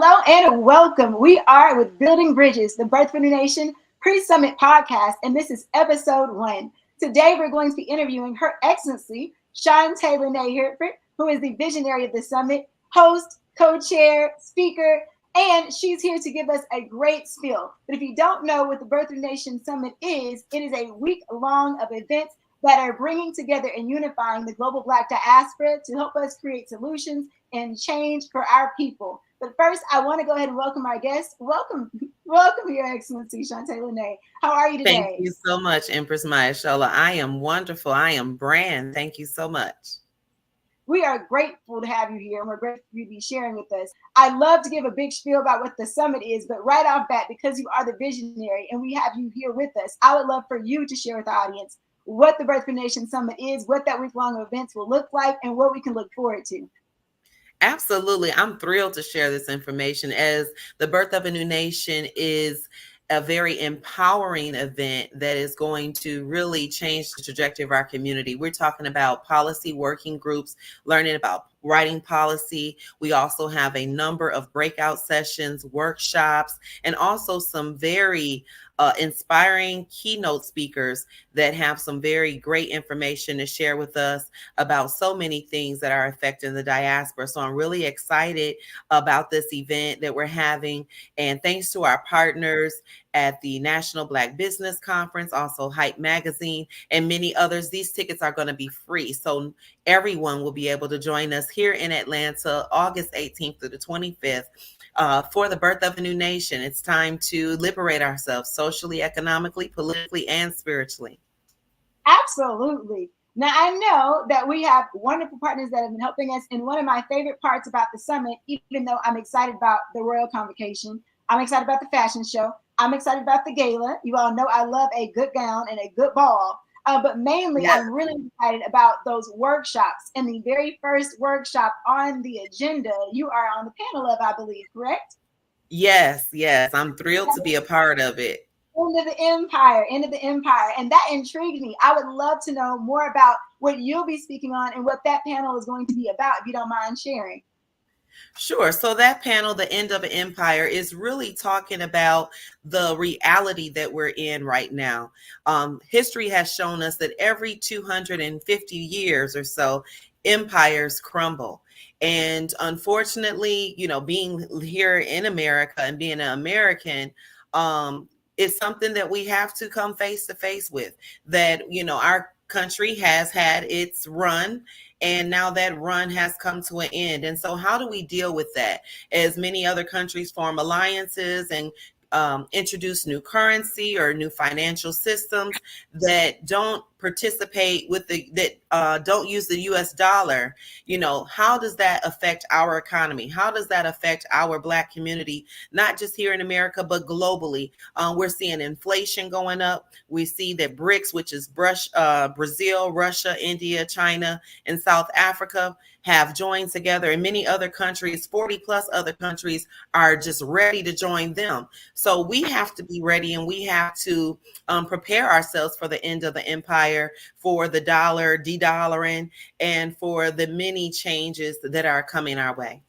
Hello and welcome. We are with Building Bridges, the Birth of a New Nation pre-summit podcast, and this is episode 1. Today we're going to be interviewing Her Excellency Shanta Hereford, who is the visionary of the summit, host, co-chair, speaker, and she's here to give us a great spiel. But if you don't know what the Birth of a Nation Summit is, it is a week-long of events that are bringing together and unifying the global Black diaspora to help us create solutions and change for our people. But first, I want to go ahead and welcome our guest. Welcome, Your Excellency Shanta. How are you Thank today? you so much, Empress Maya Shola. I am wonderful. I am Brand. Thank you so much. We are grateful to have you here, and we're grateful for you to be sharing with us. I love to give a big spiel about what the summit is, but right off bat, because you are the visionary and we have you here with us, I would love for you to share with the audience what the Birth of a Nation Summit is, what that week-long events will look like, and what we can look forward to. Absolutely. I'm thrilled to share this information as the Birth of a New Nation is a very empowering event that is going to really change the trajectory of our community. We're talking about policy working groups, learning about writing policy. We also have a number of breakout sessions, workshops, and also some very inspiring keynote speakers that have some very great information to share with us about so many things that are affecting the diaspora. So I'm really excited about this event that we're having. And thanks to our partners at the National Black Business Conference, also Hype Magazine, and many others, these tickets are going to be free. So everyone will be able to join us here in Atlanta, August 18th through the 25th. For the Birth of a New Nation. It's time to liberate ourselves socially, economically, politically, and spiritually. Absolutely. Now, I know that we have wonderful partners that have been helping us. And one of my favorite parts about the summit, even though I'm excited about the royal convocation, I'm excited about the fashion show, I'm excited about the gala. You all know I love a good gown and a good ball. But mainly, Yes, I'm really excited about those workshops. And the very first workshop on the agenda, you are on the panel of, I believe, correct? yes. I'm thrilled to be a part of it. End of the empire. And that intrigued me. I would love to know more about what you'll be speaking on and what that panel is going to be about, if you don't mind sharing. Sure. So that panel, The End of an Empire, is really talking about the reality that we're in right now. History has shown us that every 250 years or so, empires crumble. And unfortunately, being here in America and being an American, is something that we have to come face to face with. That, our country has had its run, and now that run has come to an end. And so how do we deal with that? As many other countries form alliances and introduce new currency or new financial systems that don't participate with that don't use the US dollar, how does that affect our economy? How does that affect our Black community, not just here in America, but globally? We're seeing inflation going up. We see that BRICS, which is Brazil, Russia, India, China, and South Africa, have joined together, and many other countries, 40 plus other countries, are just ready to join them. So we have to be ready, and we have to prepare ourselves for the end of the empire, for the dollar de-dollaring, and for the many changes that are coming our way.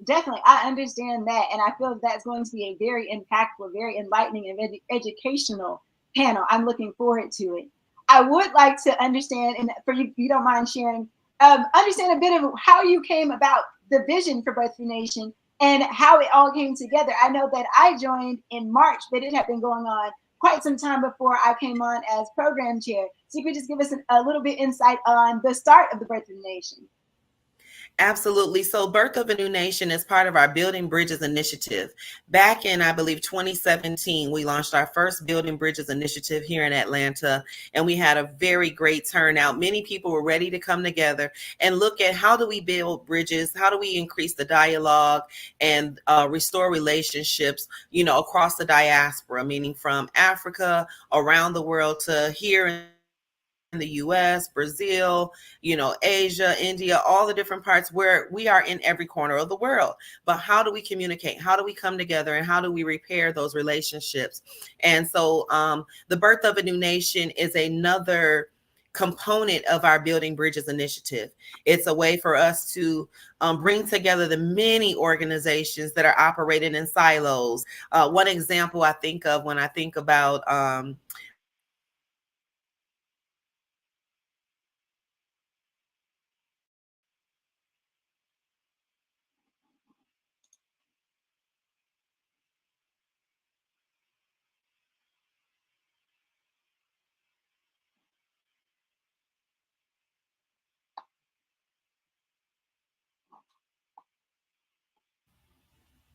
Definitely, I understand that. And I feel that's going to be a very impactful, very enlightening, and educational panel. I'm looking forward to it. I would like to understand, and for you, if you don't mind sharing, understand a bit of how you came about the vision for Birth of a Nation and how it all came together. I know that I joined in March, but it had been going on quite some time before I came on as program chair. So you could just give us a little bit insight on the start of the Birth of a Nation. Absolutely. So Birth of a New Nation is part of our Building Bridges initiative. Back in, I believe, 2017, we launched our first Building Bridges initiative here in Atlanta, and we had a very great turnout. Many people were ready to come together and look at how do we build bridges? How do we increase the dialogue and restore relationships, across the diaspora, meaning from Africa, around the world, to here in the US, Brazil, Asia, India, all the different parts where we are in every corner of the world. But how do we communicate? How do we come together? And how do we repair those relationships? And so the Birth of a New Nation is another component of our Building Bridges initiative. It's a way for us to bring together the many organizations that are operating in silos. One example I think of when I think about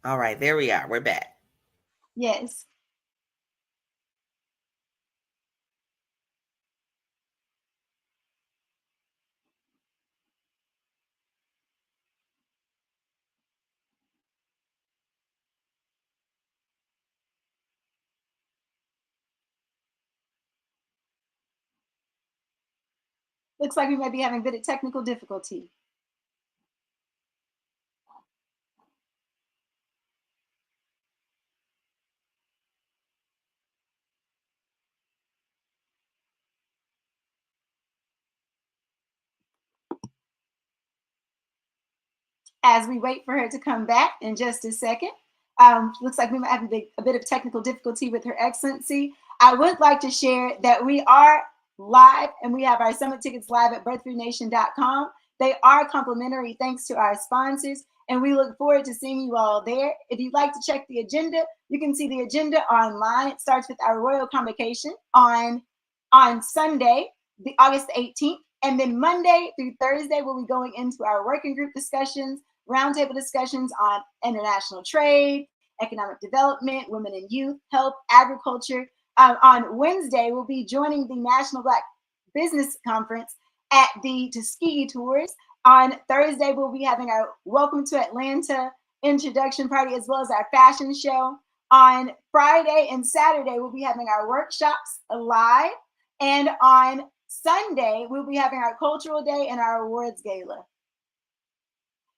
all right, there we are. We're back. Yes. Looks like we might be having a bit of technical difficulty. As we wait for her to come back in just a second. Looks like we might have a bit of technical difficulty with Her Excellency. I would like to share that we are live and we have our summit tickets live at birthfoodnation.com. They are complimentary thanks to our sponsors, and we look forward to seeing you all there. If you'd like to check the agenda, you can see the agenda online. It starts with our royal convocation on Sunday, the August 18th. And then Monday through Thursday, we'll be going into our working group discussions, roundtable discussions on international trade, economic development, women and youth, health, agriculture. On Wednesday, we'll be joining the National Black Business Conference at the Tuskegee Tours. On Thursday, we'll be having our Welcome to Atlanta introduction party as well as our fashion show. On Friday and Saturday, we'll be having our workshops live. And on Sunday, we'll be having our cultural day and our awards gala.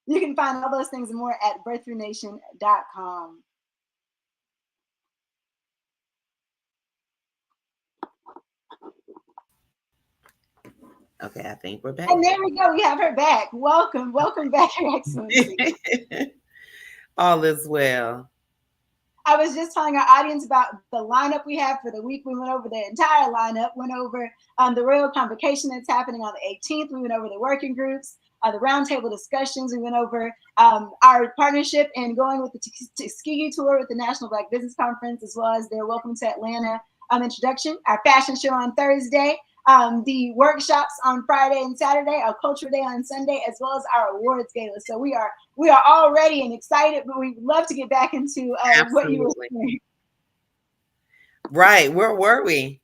You can find all those things and more at birthroothnation.com. Okay, I think we're back. And there we go. We have her back. Welcome. Welcome back, Your Excellency. All is well. I was just telling our audience about the lineup we have for the week. We went over the entire lineup, went over the royal convocation that's happening on the 18th. We went over the working groups, the roundtable discussions. We went over our partnership and going with the Tuskegee tour with the National Black Business Conference, as well as their Welcome to Atlanta introduction, our fashion show on Thursday, the workshops on Friday and Saturday, our culture day on Sunday, as well as our awards gala. So we are all ready and excited, but we'd love to get back into what you were saying. Right. Where were we?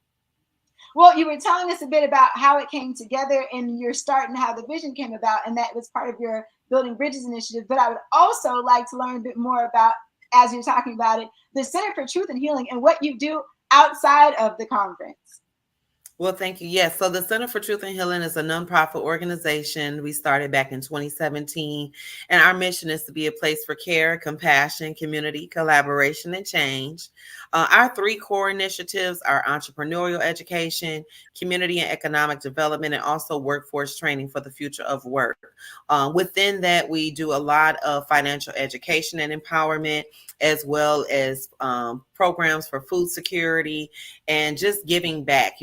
Well, you were telling us a bit about how it came together in your start and how the vision came about, and that was part of your Building Bridges initiative. But I would also like to learn a bit more about, as you're talking about it, the Center for Truth and Healing and what you do outside of the conference. Well, thank you. Yes. So the Center for Truth and Healing is a nonprofit organization. We started back in 2017, and our mission is to be a place for care, compassion, community, collaboration, and change. Our three core initiatives are entrepreneurial education, community and economic development, and also workforce training for the future of work. Within that, we do a lot of financial education and empowerment, as well as programs for food security and just giving back,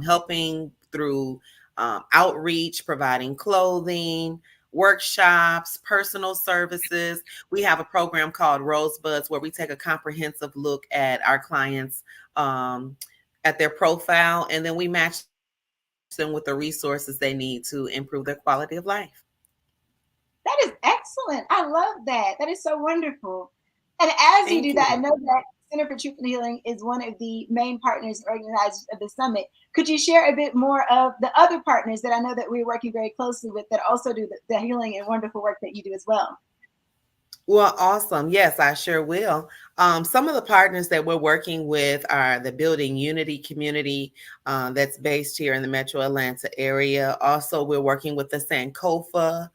helping through outreach, providing clothing, workshops, personal services. We have a program called Rosebuds where we take a comprehensive look at our clients, at their profile, and then we match them with the resources they need to improve their quality of life. That is excellent. I love that. That is so wonderful. And as you do that, I know that Center for Truth and Healing is one of the main partners and organizers of the summit. Could you share a bit more of the other partners that I know that we're working very closely with that also do the healing and wonderful work that you do as well? Well, awesome. Yes, I sure will. Some of the partners that we're working with are the Building Unity community that's based here in the Metro Atlanta area. Also, we're working with the Sankofa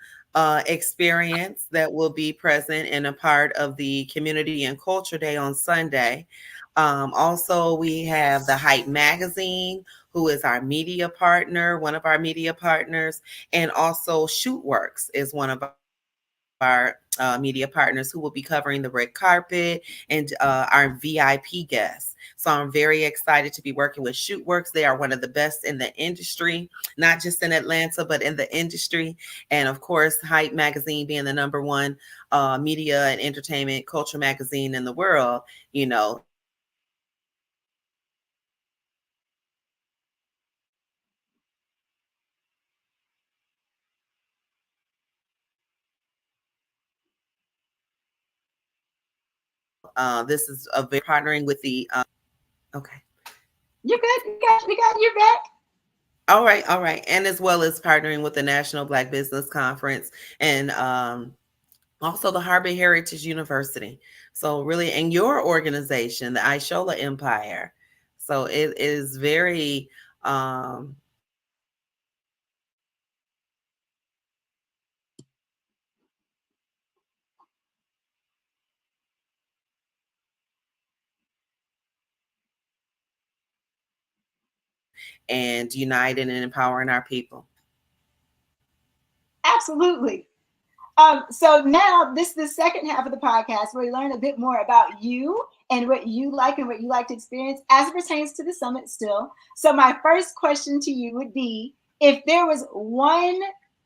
experience that will be present and a part of the Community and Culture Day on Sunday. Also, we have the Hype Magazine, who is our media partner, one of our media partners, and also Shootworks is one of our media partners who will be covering the red carpet and our VIP guests. So I'm very excited to be working with Shootworks. They are one of the best in the industry, not just in Atlanta, but in the industry. And of course, Hype Magazine being the number one media and entertainment culture magazine in the world, Shootworks is very this is a very partnering with the okay. You're good. We got you're back. All right. And as well as partnering with the National Black Business Conference and also the Harbor Heritage University. So really, and your organization, the Ishola Empire. So it is very and united and empowering our people. Absolutely. So now this is the second half of the podcast where we learn a bit more about you and what you like and what you like to experience as it pertains to the summit still. So my first question to you would be if there was one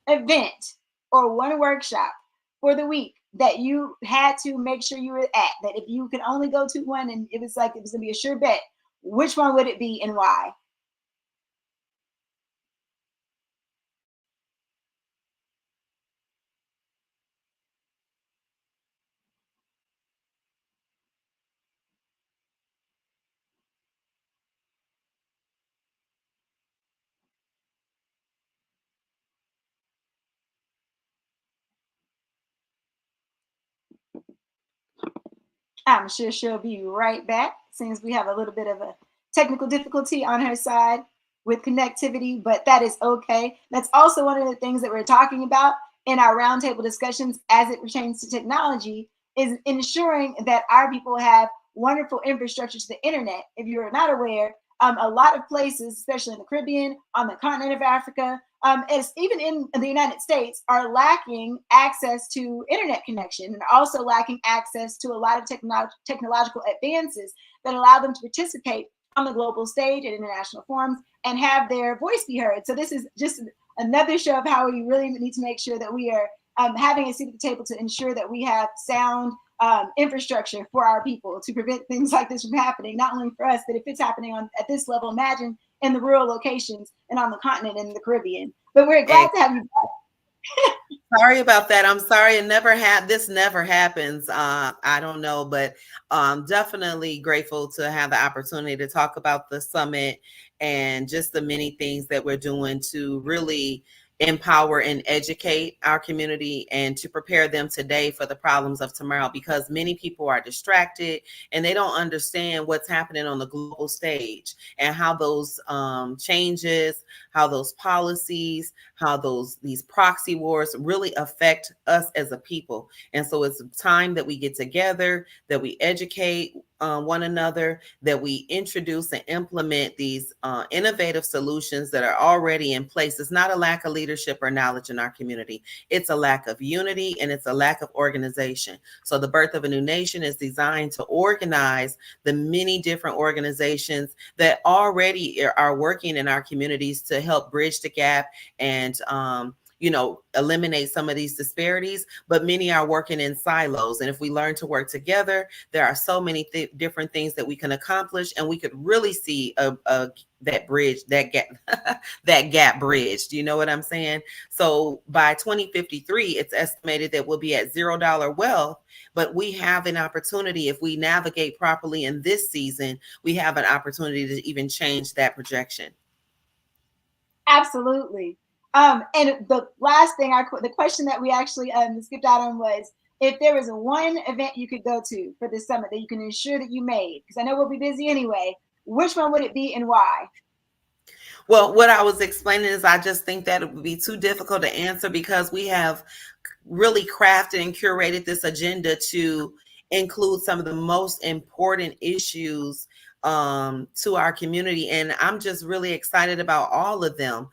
event or one workshop for the week that you had to make sure you were at, that if you could only go to one and it was like it was gonna be a sure bet, which one would it be and why? I'm sure she'll be right back since we have a little bit of a technical difficulty on her side with connectivity, but that is okay. That's also one of the things that we're talking about in our roundtable discussions as it pertains to technology is ensuring that our people have wonderful infrastructure to the internet. If you're not aware, a lot of places, especially in the Caribbean, on the continent of Africa, as even in the United States, are lacking access to internet connection and also lacking access to a lot of technological advances that allow them to participate on the global stage at international forums and have their voice be heard. So this is just another show of how we really need to make sure that we are having a seat at the table to ensure that we have sound infrastructure for our people to prevent things like this from happening, not only for us, but if it's happening at this level, imagine in the rural locations and on the continent and the Caribbean. But we're glad to have you back. Sorry about that. I'm sorry. This never happens. I don't know, but definitely grateful to have the opportunity to talk about the summit and just the many things that we're doing to really empower and educate our community and to prepare them today for the problems of tomorrow, because many people are distracted and they don't understand what's happening on the global stage and how those changes, how those policies, how these proxy wars really affect us as a people. And so it's time that we get together, that we educate one another, that we introduce and implement these innovative solutions that are already in place. It's not a lack of leadership or knowledge in our community. It's a lack of unity and it's a lack of organization. So the Birth of a New Nation is designed to organize the many different organizations that already are working in our communities to help bridge the gap and eliminate some of these disparities, but many are working in silos. And if we learn to work together, there are so many different things that we can accomplish, and we could really see that bridge, that gap, that gap bridged. You know what I'm saying? So by 2053, it's estimated that we'll be at $0 wealth, but we have an opportunity if we navigate properly in this season. We have an opportunity to even change that projection. Absolutely. And the last thing, the question that we actually skipped out on was if there was one event you could go to for this summit that you can ensure that you made, because I know we'll be busy anyway, which one would it be and why? Well, what I was explaining is I just think that it would be too difficult to answer because we have really crafted and curated this agenda to include some of the most important issues to our community. And I'm just really excited about all of them.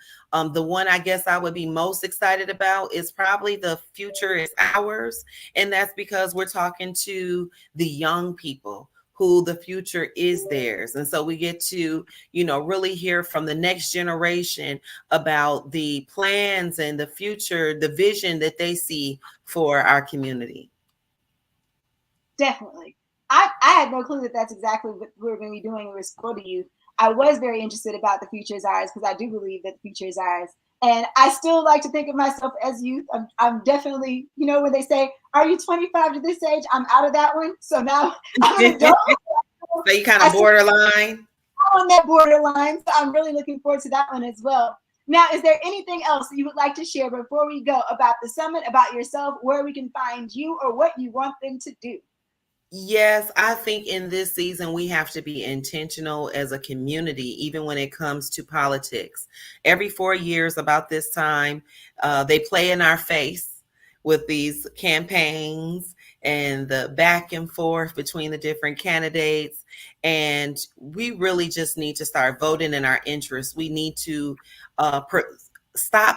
The one I guess I would be most excited about is probably The Future is Ours. And that's because we're talking to the young people who the future is theirs. And so we get to, really hear from the next generation about the plans and the future, the vision that they see for our community. Definitely. I had no clue that that's exactly what we were going to be doing when we spoke to you. I was very interested about the future is ours because I do believe that the future is ours. And I still like to think of myself as youth. I'm definitely, when they say, are you 25 to this age? I'm out of that one. So now I'm an adult. So you kind of borderline? I'm on that borderline. So I'm really looking forward to that one as well. Now, is there anything else you would like to share before we go about the summit, about yourself, where we can find you, or what you want them to do? Yes, I think in this season we have to be intentional as a community, even when it comes to politics. Every 4 years, about this time, they play in our face with these campaigns and the back and forth between the different candidates. And we really just need to start voting in our interests. We need to stop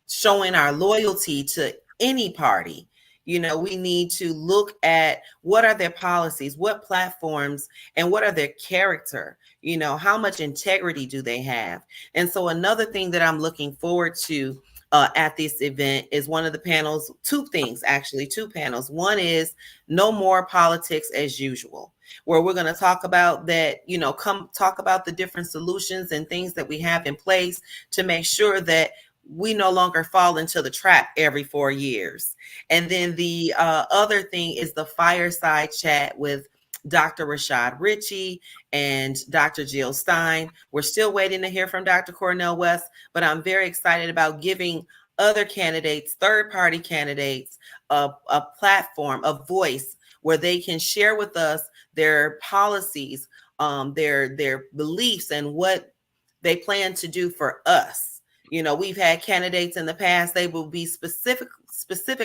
showing our loyalty to any party. We need to look at what are their policies, what platforms, and what are their character. How much integrity do they have? And so another thing that I'm looking forward to at this event is one of the panels, two things, actually, two panels. One is No More Politics as Usual, where we're going to talk about that, come talk about the different solutions and things that we have in place to make sure that we no longer fall into the trap every 4 years. And then the other thing is the fireside chat with Dr. Rashad Ritchie and Dr. Jill Stein. We're still waiting to hear from Dr. Cornell West, but I'm very excited about giving other candidates, third-party candidates, a platform, a voice where they can share with us their policies, their beliefs, and what they plan to do for us. We've had candidates in the past, they will be specific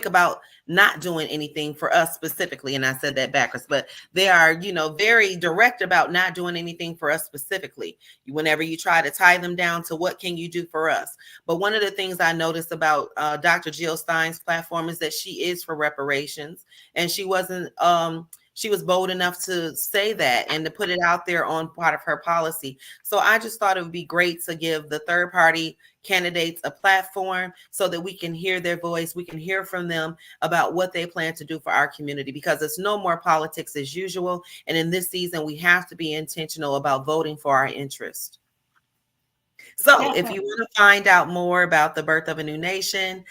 about not doing anything for us specifically. And I said that backwards, but they are, very direct about not doing anything for us specifically. Whenever you try to tie them down to what can you do for us. But one of the things I noticed about Dr. Jill Stein's platform is that she is for reparations, and she wasn't, she was bold enough to say that and to put it out there on part of her policy. So I just thought it would be great to give the third party candidates a platform so that we can hear their voice. We can hear from them about what they plan to do for our community, because it's no more politics as usual. And in this season, we have to be intentional about voting for our interest. So if you want to find out more about the Birth of a New Nation,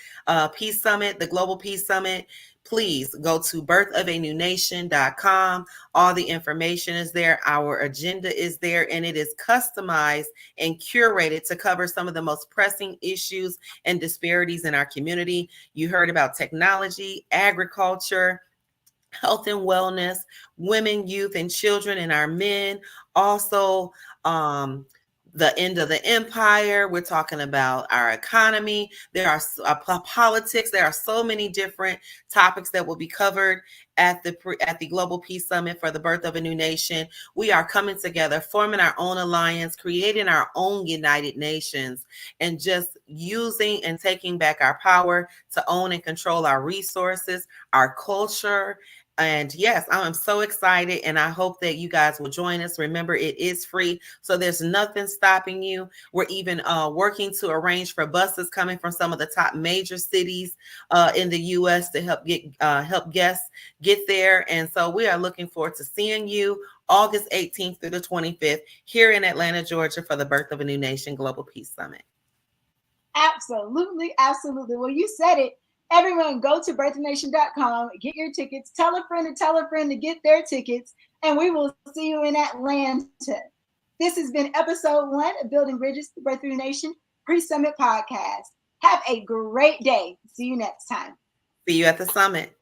Peace Summit, the Global Peace Summit, please go to birthofanewnation.com. All the information is there. Our agenda is there, and it is customized and curated to cover some of the most pressing issues and disparities in our community. You heard about technology, agriculture, health and wellness, women, youth, and children, and our men. Also, the end of the empire. We're talking about our economy. There are politics. There are so many different topics that will be covered at the Global Peace Summit for the Birth of a New Nation. We are coming together, forming our own alliance, creating our own United Nations, and just using and taking back our power to own and control our resources, our culture. And yes, I am so excited, and I hope that you guys will join us. Remember, it is free, so there's nothing stopping you. We're even working to arrange for buses coming from some of the top major cities in the U.S. to help guests get there. And so we are looking forward to seeing you August 18th through the 25th here in Atlanta, Georgia, for the Birth of a New Nation Global Peace Summit. Absolutely, absolutely. Well, you said it. Everyone, go to birthnation.com, get your tickets, tell a friend to get their tickets, and we will see you in Atlanta. This has been episode 1 of Building Bridges, the Birth of a Nation Pre-Summit Podcast. Have a great day. See you next time. See you at the summit.